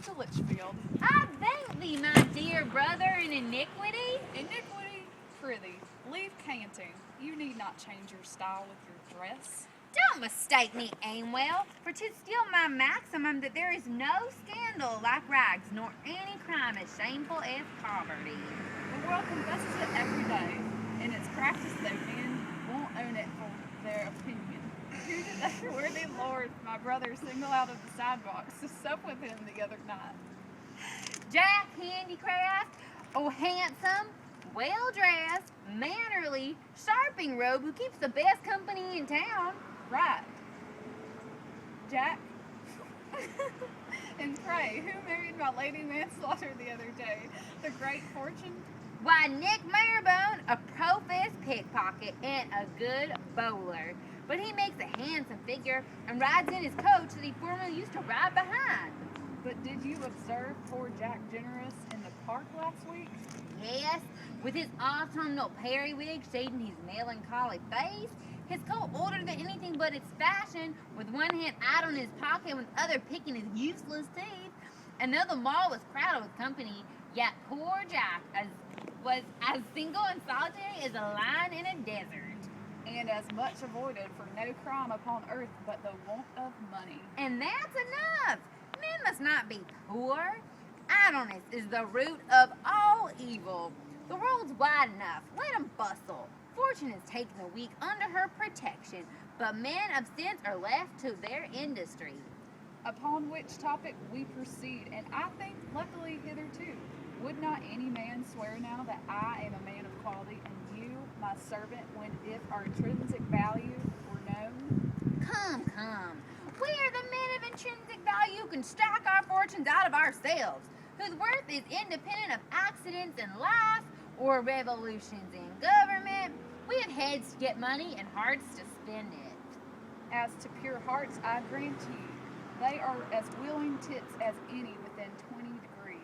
to Litchfield. I thank thee, my dear brother, in iniquity. Iniquity, prithee, leave canting. You need not change your style with your dress. Don't mistake me, Aimwell, for 'tis still my maximum that there is no scandal like rags, nor any crime as shameful as poverty. The world confesses it every day. In its practice, though, men won't own it for their opinion. Who did that worthy lord, my brother, single out of the sidewalks to sup with him the other night? Jack Handicraft, oh handsome, well-dressed, mannerly, sharping robe who keeps the best company in town. Right. Jack? And pray, who married my Lady Manslaughter the other day? The great Fortune? Why, Nick Marybone, a professed pickpocket and a good bowler. But he makes a handsome figure and rides in his coach that he formerly used to ride behind. But did you observe poor Jack Generous in the park last week? Yes, with his autumnal periwig shading his melancholy face, his coat older than anything but its fashion, with one hand out on his pocket and the other picking his useless teeth. And though the mall was crowded with company, yet poor Jack was as single and solitary as a lion in a desert. And as much avoided for no crime upon earth but the want of money. And that's enough. Men must not be poor. Idleness is the root of all evil. The world's wide enough. Let 'em bustle. Fortune has taken the weak under her protection, but men of sense are left to their industry. Upon which topic we proceed, and I think luckily hitherto. Would not any man swear now that I am a man of quality, and you, my servant, when if our intrinsic value were known? Come. We are the men of intrinsic value who can stack our fortunes out of ourselves, whose worth is independent of accidents in life or revolutions in government. We have heads to get money and hearts to spend it. As to pure hearts, I grant you, they are as willing tits as any within 20 degrees.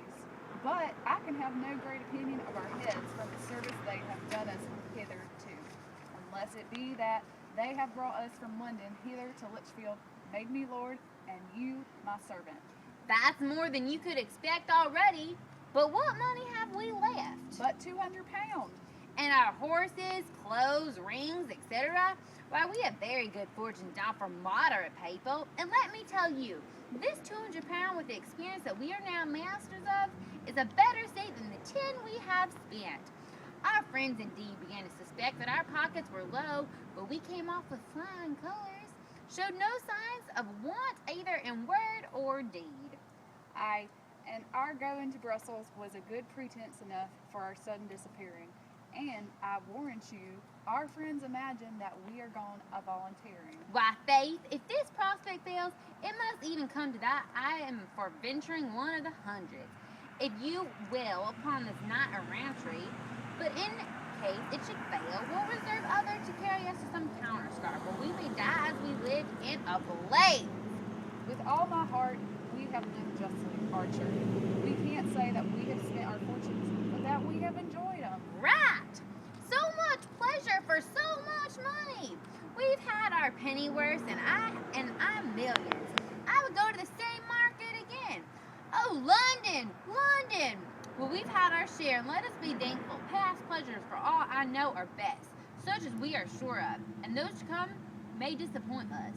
But I can have no great opinion of our heads from the service they have done us hitherto, unless it be that they have brought us from London hither to Litchfield, made me lord, and you my servant. That's more than you could expect already. But what money have we left? But 200 pounds. And our horses, clothes, rings, etc. Why, we have very good fortunes now for moderate people. And let me tell you, this 200 pound with the experience that we are now masters of is a better state than the 10 we have spent. Our friends indeed began to suspect that our pockets were low, but we came off with flying colors, showed no signs of want either in word or deed. Aye, and our going to Brussels was a good pretense enough for our sudden disappearing. And I warrant you, our friends imagine that we are gone a volunteering. Why, Faith, if this prospect fails, it must even come to that I am for venturing one of the hundreds, if you will, upon this night of rantry. But in case it should fail, we'll reserve others to carry us to some counterscarp, where we may die as we live in a blaze. With all my heart, we have lived justly, Archer. We can't say that we have spent our fortunes, but that we have enjoyed them. Right! So much pleasure for so much money. We've had our pennyworths and I'm millions. I would go to the same market again. Oh, London! Well, we've had our share, and let us be thankful. Past pleasures, for all I know, are best, such as we are sure of, and those to come may disappoint us.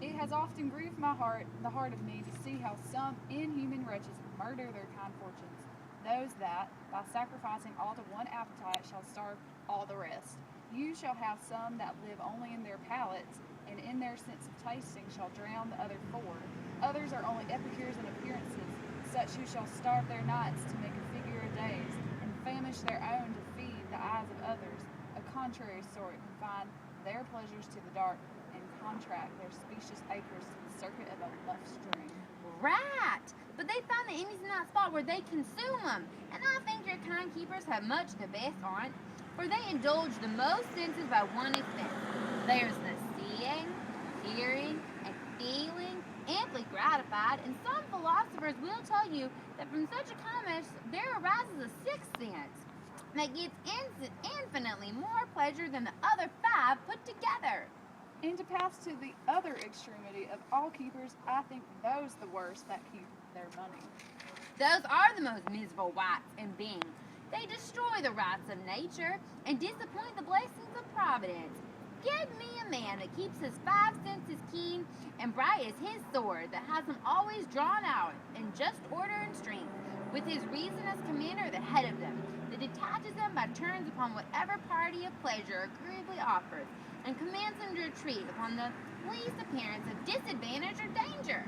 It has often grieved my heart, the heart of me, to see how some inhuman wretches murder their kind fortunes, those that, by sacrificing all to one appetite, shall starve all the rest. You shall have some that live only in their palates, and in their sense of tasting shall drown the other four. Others are only epicures in appearances, such who shall starve their nights to make a figure of days, and famish their own to feed the eyes of others, a contrary sort, confine their pleasures to the dark, and contract their specious acres to the circuit of a luff string. Right! But they find the enemies in that spot where they consume them, and I think your kind keepers have much to best on it, for they indulge the most senses by one extent. There's the seeing, hearing, and feeling, amply gratified, and some philosophers will tell you that from such a commerce there arises a sixth sense that gives infinitely more pleasure than the other five put together. And to pass to the other extremity of all keepers, I think those the worst that keep their money. Those are the most miserable wights and beings. They destroy the rights of nature and disappoint the blessings of providence. Give me a man that keeps his 5 senses keen and bright as his sword, that has them always drawn out in just order and strength, with his reason as commander at the head of them, that detaches them by turns upon whatever party of pleasure agreeably offers, and commands them to retreat upon the least appearance of disadvantage or danger.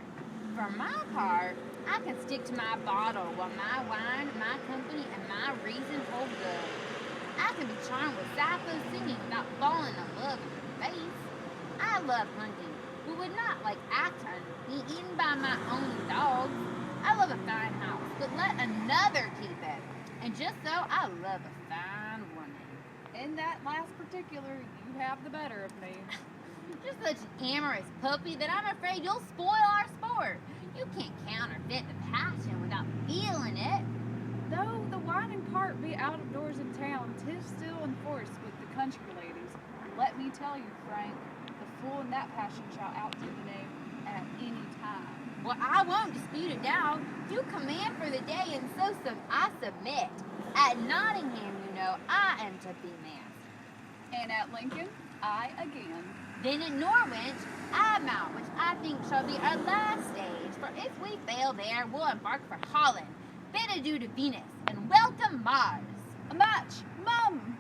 For my part, I can stick to my bottle while my wine, my company, and my reason hold good. I can be charmed with Sappho's singing without falling in love with her face. I love hunting, but would not, like Acton, be eaten by my own dogs. I love a fine house, but let another keep it. And just so, I love a fine woman. In that last particular, you have the better of me. You're such an amorous puppy that I'm afraid you'll spoil our sport. You can't counterfeit the passion without feeling it. Though the wine and cart be out of doors in town, 'tis still in force with the country ladies. Let me tell you, Frank, the fool in that passion shall outdo the knave at any time. Well, I won't dispute it now. You command for the day, and so I submit. At Nottingham, you know, I am to be masked. And at Lincoln, I again. Then at Norwich, I mount, which I think shall be our last stage, for if we fail there, we'll embark for Holland. Bid adieu to Venus, and welcome Mars. A match, Mum!